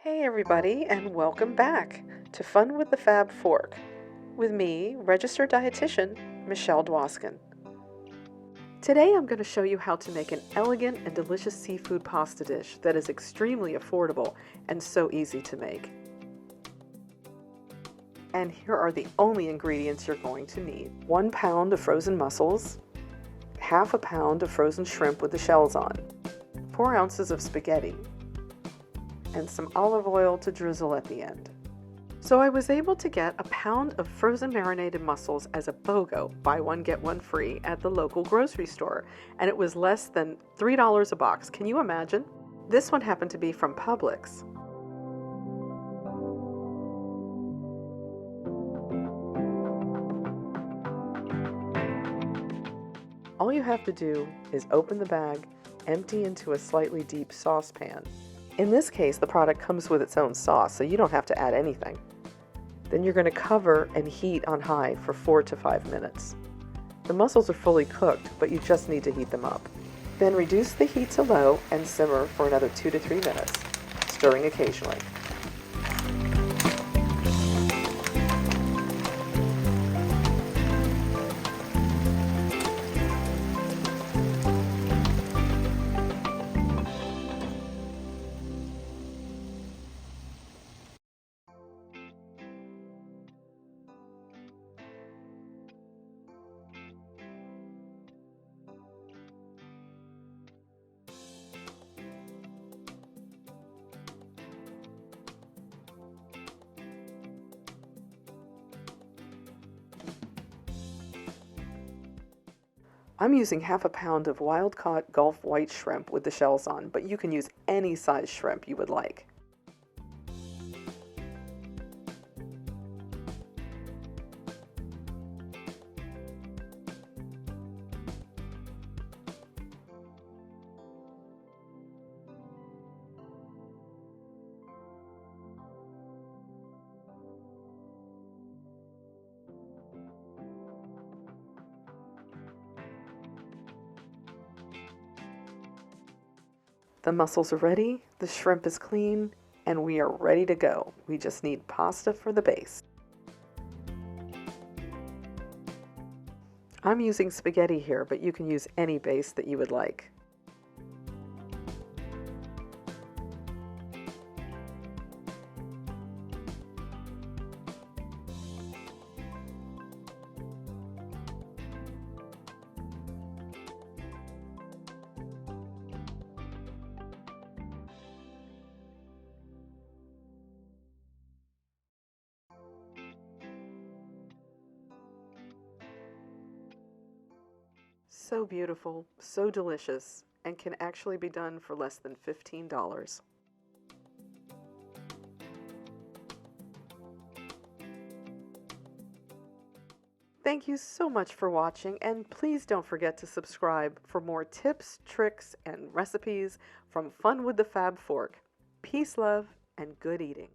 Hey everybody, and welcome back to Fun with the Fab Fork with me, registered dietitian Michelle Dwoskin. Today I'm going to show you how to make an elegant and delicious seafood pasta dish that is extremely affordable and so easy to make. And here are the only ingredients you're going to need. 1 pound of frozen mussels, half a pound of frozen shrimp with the shells on, 4 ounces of spaghetti, and some olive oil to drizzle at the end. So I was able to get a pound of frozen marinated mussels as a BOGO, buy one get one free, at the local grocery store, and it was less than $3 a box. Can you imagine? This one happened to be from Publix. All you have to do is open the bag, empty into a slightly deep saucepan. In this case, the product comes with its own sauce, so you don't have to add anything. Then you're going to cover and heat on high for 4 to 5 minutes. The mussels are fully cooked, but you just need to heat them up. Then reduce the heat to low and simmer for another 2 to 3 minutes, stirring occasionally. I'm using half a pound of wild-caught Gulf white shrimp with the shells on, but you can use any size shrimp you would like. The mussels are ready, the shrimp is clean, and we are ready to go. We just need pasta for the base. I'm using spaghetti here, but you can use any base that you would like. So beautiful, so delicious, and can actually be done for less than $15. Thank you so much for watching, and please don't forget to subscribe for more tips, tricks, and recipes from Fun with the Fab Fork. Peace, love, and good eating.